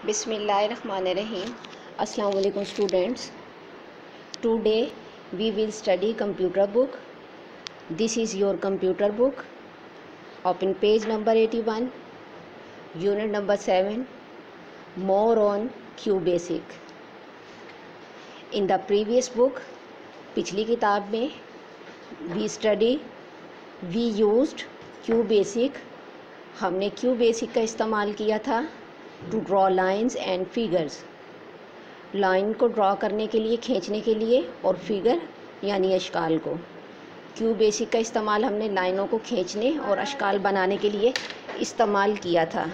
Bismillahirrahmanirrahim. Assalamu alaikum students. Today we will study computer book. This is your computer book. Open page number 81, unit number 7, more on QBasic. In the previous book, पिछली किताब में we used QBasic. हमने QBasic का इस्तेमाल किया था to draw lines and figures, line को draw करने के लिए, खींचने के लिए, और फिगर यानी अशकाल को। QBasic का इस्तेमाल हमने लाइनों को खींचने और अशकाल बनाने के लिए इस्तेमाल किया था।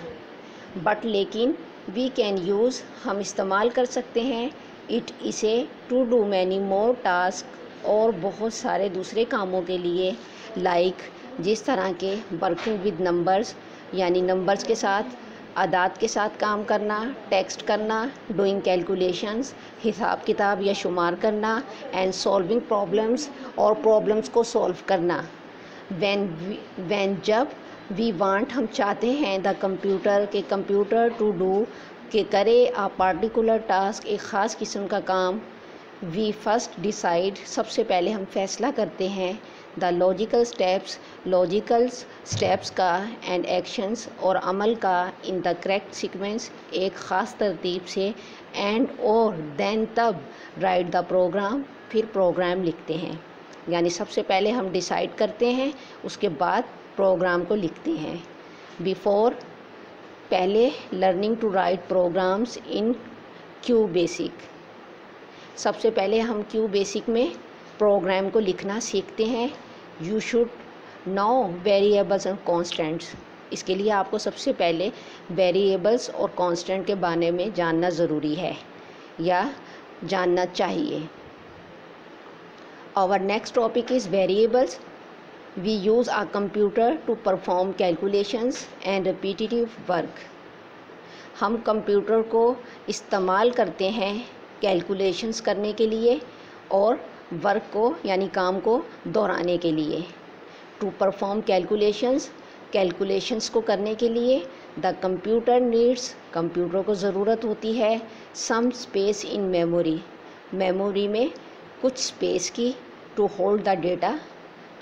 बट लेकिन वी कैन यूज़, हम इस्तेमाल कर सकते हैं इसे to do many more task, और बहुत सारे दूसरे कामों के लिए, लाइक जिस तरह के वर्किंग विद नंबर्स, यानी नंबर्स के साथ, आदाद के साथ काम करना, टेक्स्ट करना, डूइंग कैलकुलेशंस, हिसाब किताब या शुमार करना, एंड सॉल्विंग प्रॉब्लम्स, और प्रॉब्लम्स को सॉल्व करना। जब वी वांट, हम चाहते हैं, द कंप्यूटर टू डू, के करे अ पार्टिकुलर टास्क, एक ख़ास किस्म का काम। वी फर्स्ट डिसाइड, सबसे पहले हम फैसला करते हैं, द लॉजिकल स्टेप्स का, एंड एक्शंस, और अमल का, इन द करेक्ट सीक्वेंस, एक ख़ास तरतीब से, एंड और देन तब राइट द प्रोग्राम, फिर प्रोग्राम लिखते हैं। यानी सबसे पहले हम डिसाइड करते हैं, उसके बाद प्रोग्राम को लिखते हैं। बिफोर, पहले learning to write programs in QBasic, सबसे पहले हम QBasic में प्रोग्राम को लिखना सीखते हैं। You should know variables and constants, इसके लिए आपको सबसे पहले वेरिएबल्स और कांस्टेंट के बारे में जानना ज़रूरी है या जानना चाहिए। Our next topic is variables. We use a computer to perform calculations and repetitive work, हम कंप्यूटर को इस्तेमाल करते हैं कैलकुलेशंस करने के लिए और वर्क को, यानी काम को दोहराने के लिए। टू परफॉर्म कैलकुलेशंस को करने के लिए, द कंप्यूटर नीड्स, कंप्यूटर को ज़रूरत होती है, सम स्पेस इन मेमोरी में कुछ स्पेस की, टू होल्ड द डेटा,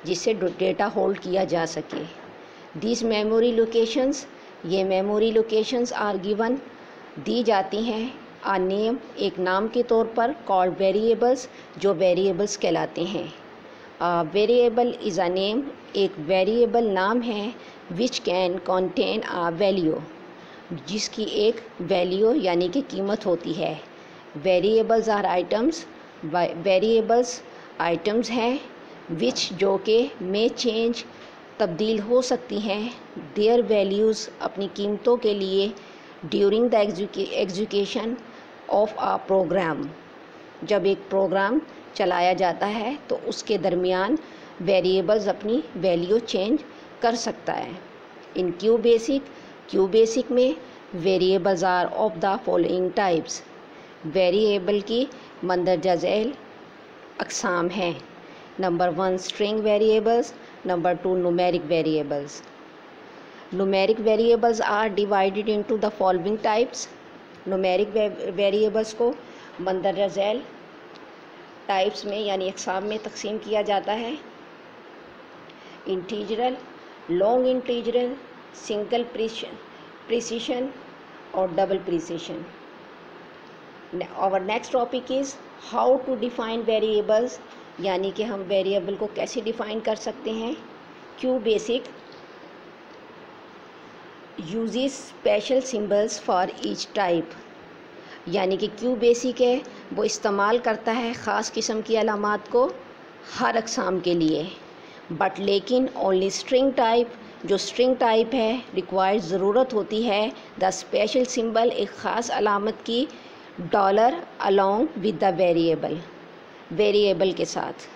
जिससे डेटा होल्ड किया जा सके। दिस मेमोरी लोकेशंस, ये मेमोरी लोकेशंस आर गिवन, दी जाती हैं, आ नेम, एक नाम के तौर पर, कॉल्ड वेरिएबल्स, जो वेरिएबल्स कहलाते हैं। वेरिएबल इज़ अ नेम, एक वेरिएबल नाम है, which can contain a value, जिसकी एक वैल्यू यानी कि कीमत होती है। Variables are items, variables items हैं, विच जो के में चेंज, तब्दील हो सकती हैं, देयर वैल्यूज़, अपनी कीमतों के लिए, during the execution of a program, जब एक प्रोग्राम चलाया जाता है तो उसके दरमियान वेरिएबल्स अपनी वैल्यू चेंज कर सकता है। इन QBasic में variables are of the following types, variable की मंदरजा झैल अक़साम हैं। Number 1 string variables, number 2 numeric variables. Numeric variables are divided into the following types, numeric variables को मंदरजा झैल टाइप्स में यानी अक़साम में तकसीम किया जाता है। Integral, long integral, single precision और double precision. Our next topic is how to define variables, यानी कि हम वेरिएबल को कैसे डिफ़ाइन कर सकते हैं। QBasic uses special symbols for each type, यानी कि QBasic है वो इस्तेमाल करता है ख़ास किस्म की अलामात को हर अक़साम के लिए। बट लेकिन ओनली स्ट्रिंग टाइप, जो स्ट्रिंग टाइप है, रिक्वायर्ड, ज़रूरत होती है, द स्पेशल सिंबल, एक ख़ास अलामत की, dollar along with the variable के साथ।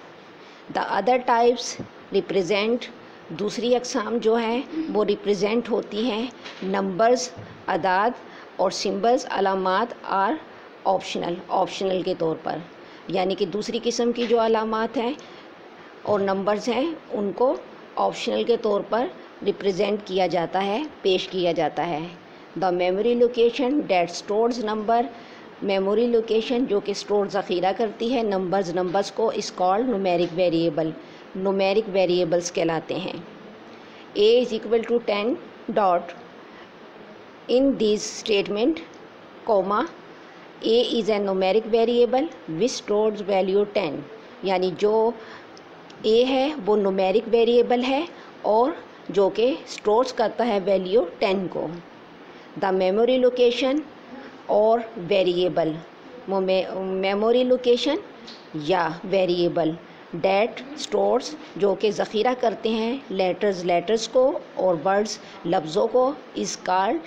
द अदर टाइप्स रिप्रेजेंट, दूसरी अक़साम जो हैं वो रिप्रेजेंट होती हैं नंबर्स, आदाद, और सिंबल्स, अलामात आर ऑप्शनल के तौर पर, यानी कि दूसरी किस्म की जो अलामात हैं और नंबर्स हैं उनको ऑप्शनल के तौर पर रिप्रेजेंट किया जाता है, पेश किया जाता है। The memory location that stores number, memory location जो कि स्टोर ज़ख़ीरा करती है नंबर्स को, is called numeric variable, numeric variables कहलाते हैं। a is equal to 10 dot in this statement comma a is a numeric variable which stores value 10, यानी जो a है वो न्यूमेरिक वेरिएबल है और जो कि स्टोर्स करता है वैल्यू 10 को। द मेमोरी लोकेशन और वेरिएबल, मेमोरी लोकेशन या वेरिएबल डेट स्टोर्स जो कि ज़ख़ीरा करते हैं लेटर्स को और वर्ड्स लफ्ज़ों को, इज़ कॉल्ड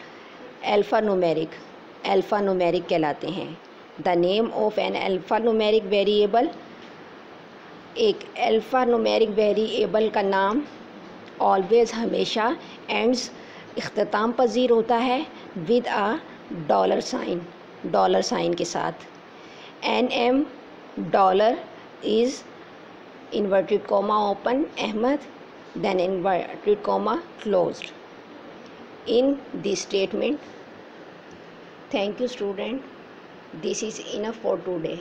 अल्फ़ा न्यूमेरिक कहलाते हैं। The name of an alphanumeric variable, एक अल्फ़ा न्यूमेरिक वेरिएबल का नाम ऑलवेज़ हमेशा एंड्स इख्तिताम पजीर होता है विद आ डॉलर साइन के साथ। NM dollar is inverted comma open Ahmad, then inverted comma closed in this statement. Thank you student, this is enough for today.